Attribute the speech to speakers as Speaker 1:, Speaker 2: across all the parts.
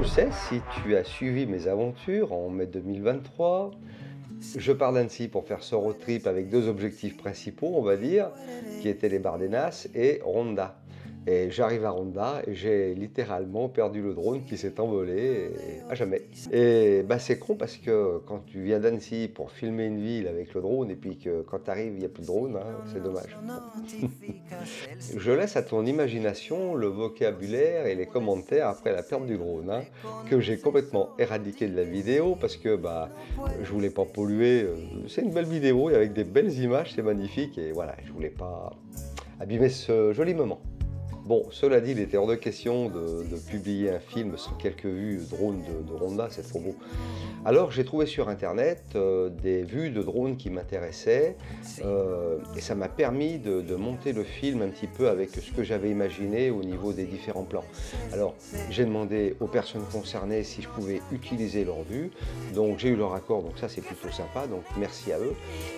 Speaker 1: sais, si tu as suivi mes aventures en mai 2023, je pars d'Annecy pour faire ce road trip avec deux objectifs principaux, on va dire, qui étaient les Bardenas et Ronda. Et j'arrive à Ronda et j'ai littéralement perdu le drone qui s'est envolé à jamais. Et bah, c'est con parce que quand tu viens d'Annecy pour filmer une ville avec le drone et puis que quand tu arrives il n'y a plus de drone, hein, c'est dommage. Je laisse à ton imagination le vocabulaire et les commentaires après la perte du drone, hein, que j'ai complètement éradiqué de la vidéo parce que bah, je voulais pas polluer. C'est une belle vidéo et avec des belles images, c'est magnifique et voilà, je voulais pas abîmer ce joli moment. Bon, cela dit, il était hors de question de publier un film sans quelques vues drone de Ronda, c'est trop beau. Alors j'ai trouvé sur internet des vues de drone qui m'intéressaient et ça m'a permis de monter le film un petit peu avec ce que j'avais imaginé au niveau des différents plans. Alors j'ai demandé aux personnes concernées si je pouvais utiliser leurs vues, donc j'ai eu leur accord, donc ça c'est plutôt sympa, donc merci à eux.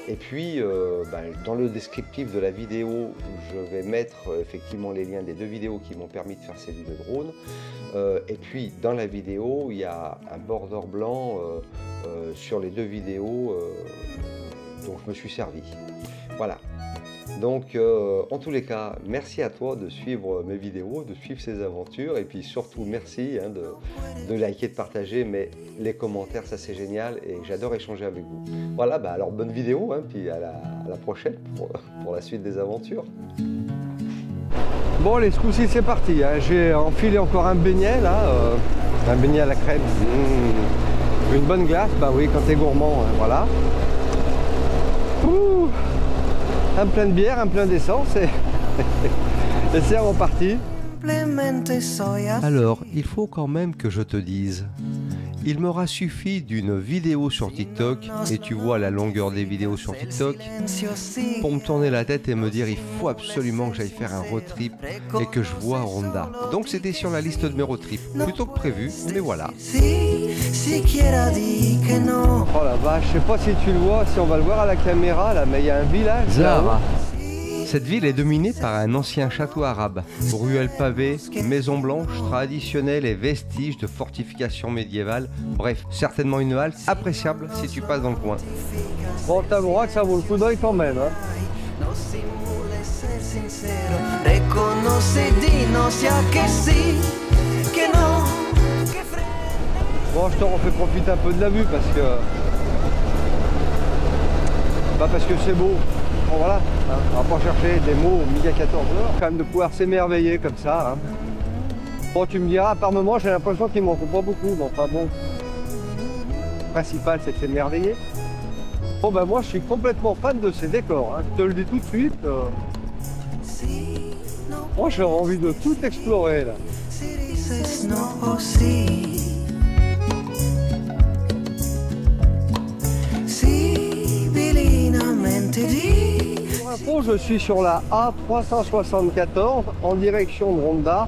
Speaker 1: Et puis dans le descriptif de la vidéo, je vais mettre effectivement les liens des deux vidéos qui m'ont permis de faire ces vues de drone. Et puis dans la vidéo, il y a un border blanc sur les deux vidéos dont je me suis servi. Voilà. Donc en tous les cas, merci à toi de suivre mes vidéos, de suivre ces aventures et puis surtout merci hein, de liker, de partager, mais les commentaires ça c'est génial et j'adore échanger avec vous. Voilà, bah, alors bonne vidéo, hein, puis à la prochaine pour la suite des aventures. Bon allez, ce coup-ci c'est parti, hein. J'ai enfilé encore un beignet là, un beignet à la crème. Une bonne glace, bah oui quand t'es gourmand, hein, voilà. Ouh, un plein de bière, un plein d'essence et, et c'est reparti. Alors, il faut quand même que je te dise, il m'aura suffi d'une vidéo sur TikTok, et tu vois la longueur des vidéos sur TikTok, pour me tourner la tête et me dire il faut absolument que j'aille faire un road trip et que je vois Ronda. Donc c'était sur la liste de mes road trips, plutôt que prévu, mais voilà. Oh la vache, je sais pas si tu le vois, si on va le voir à la caméra là, mais il y a un village Zahara. Cette ville est dominée par un ancien château arabe, ruelles pavées, maisons blanches traditionnelles et vestiges de fortifications médiévales. Bref, certainement une halte appréciable si tu passes dans le coin. Bon, t'avoueras que ça vaut le coup d'œil quand même. Hein. Bon, je te refais profiter un peu de la vue parce que... Bah parce que c'est beau. Bon voilà, hein, on va pas chercher des mots midi à 14h, quand même de pouvoir s'émerveiller comme ça. Hein. Bon, tu me diras, par moment, j'ai l'impression qu'il m'en faut pas beaucoup, mais enfin bon. Le principal, c'est de s'émerveiller. Bon, ben moi, je suis complètement fan de ces décors, hein. Je te le dis tout de suite. Moi, j'ai envie de tout explorer, là. Je suis sur la A374 en direction de Ronda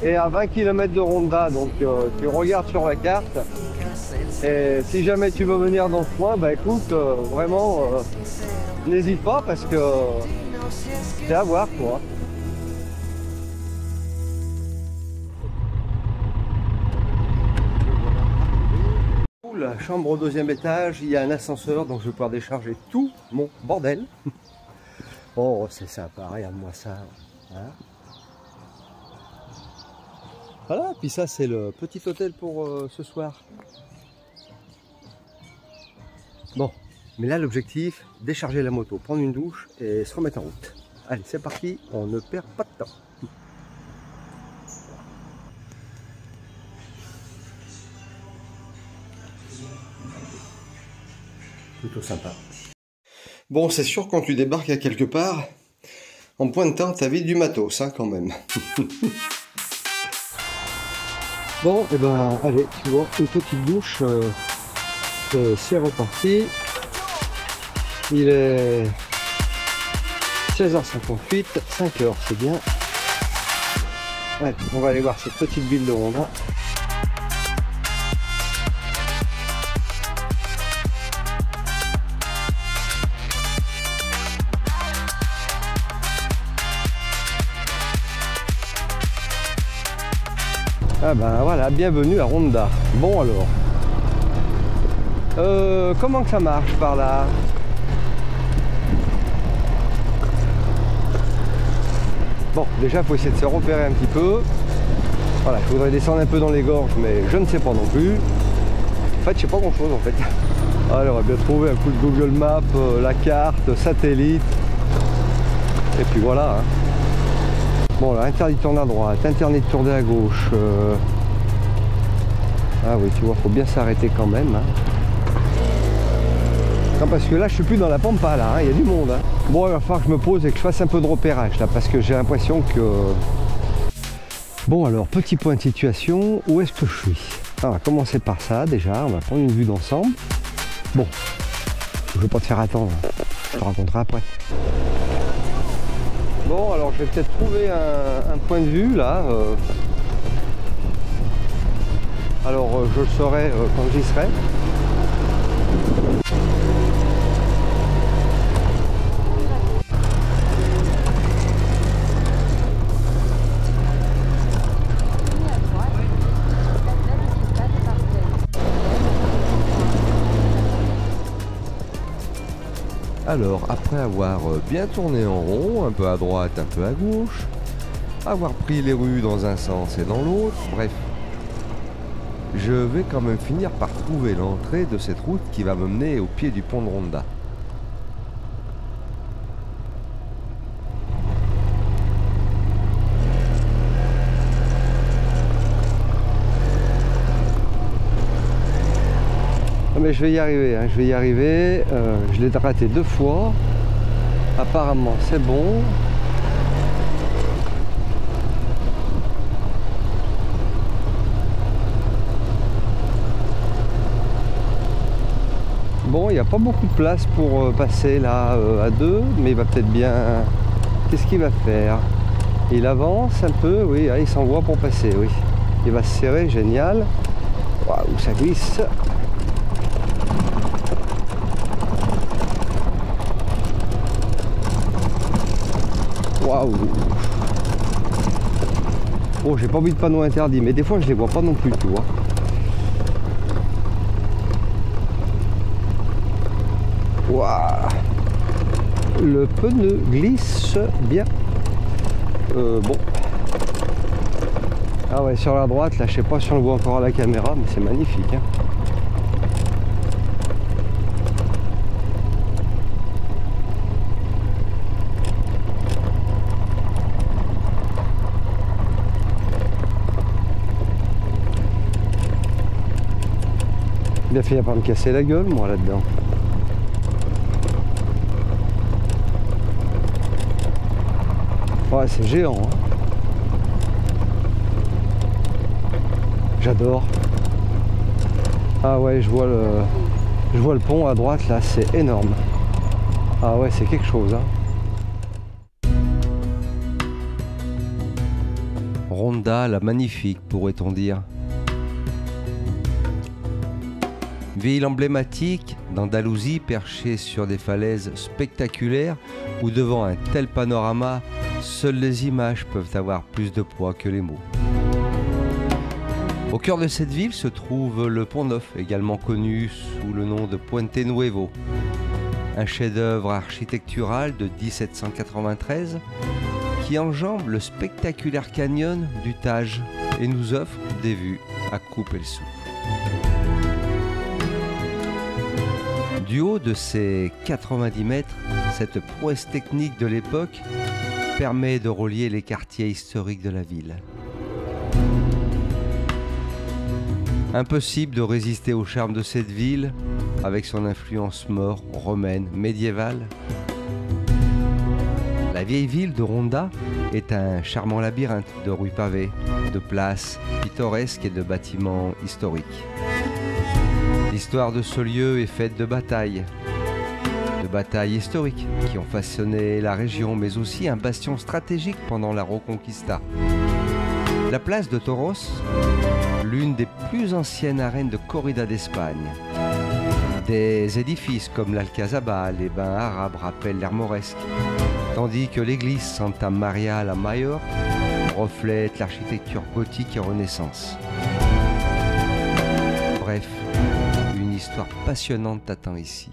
Speaker 1: et à 20 km de Ronda, donc tu regardes sur la carte et si jamais tu veux venir dans ce coin, bah écoute, vraiment n'hésite pas parce que c'est à voir quoi. La chambre au deuxième étage, il y a un ascenseur donc je vais pouvoir décharger tout mon bordel. Oh, c'est sympa, regarde-moi ça. Hein, voilà, puis ça, c'est le petit hôtel pour ce soir. Bon, mais là, l'objectif, décharger la moto, prendre une douche et se remettre en route. Allez, c'est parti, on ne perd pas de temps. Plutôt sympa. Bon, c'est sûr, quand tu débarques à quelque part, en point de temps, t'as vite du matos, hein, quand même. Bon, et ben, allez, tu vois, une petite douche, c'est reparti. Il est 16h58, 5h, c'est bien. Allez, on va aller voir cette petite ville de Ronda. Ah ben voilà, bienvenue à Ronda. Bon alors. Comment que ça marche par là? Bon, déjà il faut essayer de se repérer un petit peu. Voilà, je voudrais descendre un peu dans les gorges, mais je ne sais pas non plus. En fait, je sais pas grand chose en fait. Alors, on va bien trouver un coup de Google Maps, la carte, satellite. Et puis voilà. Hein. Bon, là, interdit de tourner à droite, interdit de tourner à gauche. Ah oui, tu vois, faut bien s'arrêter quand même. Hein. Non, parce que là, je suis plus dans la pampa, là. Il y a du monde. Hein. Bon, il va falloir que je me pose et que je fasse un peu de repérage, là, parce que j'ai l'impression que... Bon, alors, petit point de situation. Où est-ce que je suis? On va commencer par ça, déjà. On va prendre une vue d'ensemble. Bon, je ne vais pas te faire attendre. Je te raconterai après. Bon, alors je vais peut-être trouver un point de vue là. Alors je le saurai quand j'y serai. Alors, après avoir bien tourné en rond, un peu à droite, un peu à gauche, avoir pris les rues dans un sens et dans l'autre, bref, je vais quand même finir par trouver l'entrée de cette route qui va me mener au pied du pont de Ronda. Mais je vais y arriver, hein, je vais y arriver. Je l'ai raté 2 fois. Apparemment, c'est bon. Bon, il n'y a pas beaucoup de place pour passer là à 2, mais il va peut-être bien... Qu'est-ce qu'il va faire? Il avance un peu, oui, il s'envoie pour passer, oui. Il va se serrer, génial. Waouh, ça glisse. Waouh! Oh, j'ai pas envie de panneau interdit, mais des fois je les vois pas non plus, tu vois. Waouh! Le pneu glisse bien. Bon. Ah ouais, sur la droite, là, je sais pas si on le voit encore à la caméra, mais c'est magnifique. Hein. Bien fait à pas me casser la gueule, moi, là-dedans. Ouais, c'est géant. Hein. J'adore. Ah ouais, je vois le pont à droite, là, c'est énorme. Ah ouais, c'est quelque chose. Hein. Ronda, la magnifique, pourrait-on dire. Ville emblématique d'Andalousie, perchée sur des falaises spectaculaires où devant un tel panorama, seules les images peuvent avoir plus de poids que les mots. Au cœur de cette ville se trouve le Pont Neuf, également connu sous le nom de Puente Nuevo, un chef-d'œuvre architectural de 1793 qui enjambe le spectaculaire canyon du Tage et nous offre des vues à couper le souffle. Du haut de ces 90 mètres, cette prouesse technique de l'époque permet de relier les quartiers historiques de la ville. Impossible de résister au charme de cette ville avec son influence maure, romaine, médiévale. La vieille ville de Ronda est un charmant labyrinthe de rues pavées, de places pittoresques et de bâtiments historiques. L'histoire de ce lieu est faite de batailles historiques qui ont façonné la région, mais aussi un bastion stratégique pendant la Reconquista. La place de Toros, l'une des plus anciennes arènes de corrida d'Espagne. Des édifices comme l'Alcazaba, les bains arabes rappellent l'ère mauresque, tandis que l'église Santa Maria la Mayor reflète l'architecture gothique et renaissance. Bref, une histoire passionnante t'attend ici.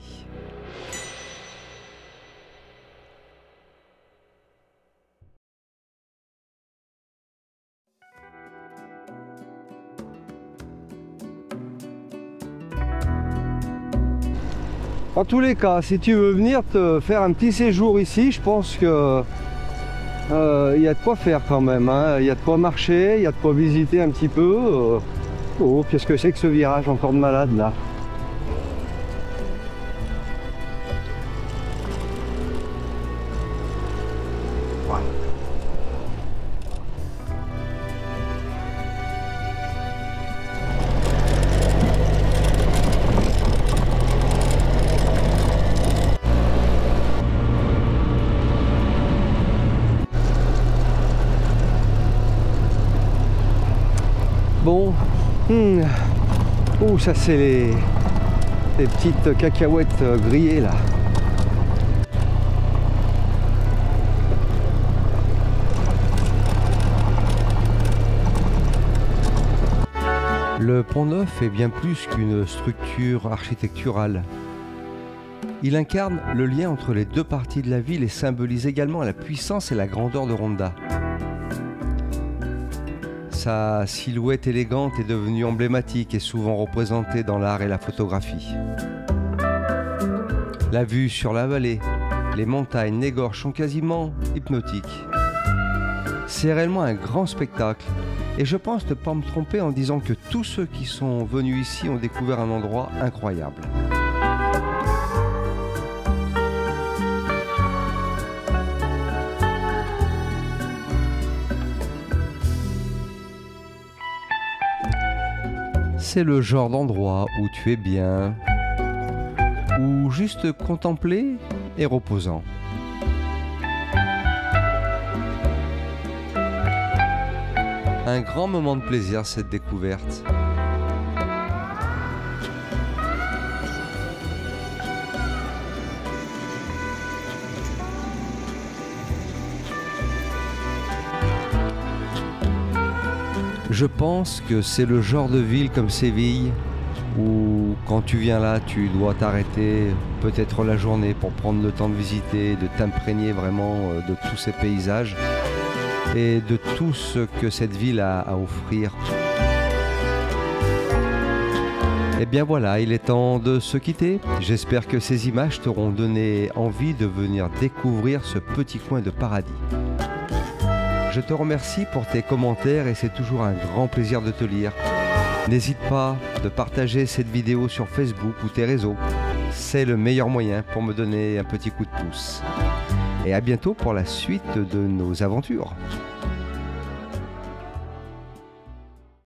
Speaker 1: En tous les cas, si tu veux venir te faire un petit séjour ici, je pense que y a de quoi faire quand même, hein. Il y a de quoi marcher, il y a de quoi visiter un petit peu. Oh, qu'est-ce que c'est que ce virage encore de malade là? Bon, oh, ça c'est les petites cacahuètes grillées là. Le Pont Neuf est bien plus qu'une structure architecturale. Il incarne le lien entre les deux parties de la ville et symbolise également la puissance et la grandeur de Ronda. Sa silhouette élégante est devenue emblématique et souvent représentée dans l'art et la photographie. La vue sur la vallée, les montagnes, les gorges sont quasiment hypnotiques. C'est réellement un grand spectacle et je pense ne pas me tromper en disant que tous ceux qui sont venus ici ont découvert un endroit incroyable. C'est le genre d'endroit où tu es bien, ou juste contemplé et reposant. Un grand moment de plaisir cette découverte. Je pense que c'est le genre de ville comme Séville où quand tu viens là, tu dois t'arrêter peut-être la journée pour prendre le temps de visiter, de t'imprégner vraiment de tous ces paysages et de tout ce que cette ville a à offrir. Et bien voilà, il est temps de se quitter. J'espère que ces images t'auront donné envie de venir découvrir ce petit coin de paradis. Je te remercie pour tes commentaires et c'est toujours un grand plaisir de te lire. N'hésite pas de partager cette vidéo sur Facebook ou tes réseaux. C'est le meilleur moyen pour me donner un petit coup de pouce. Et à bientôt pour la suite de nos aventures.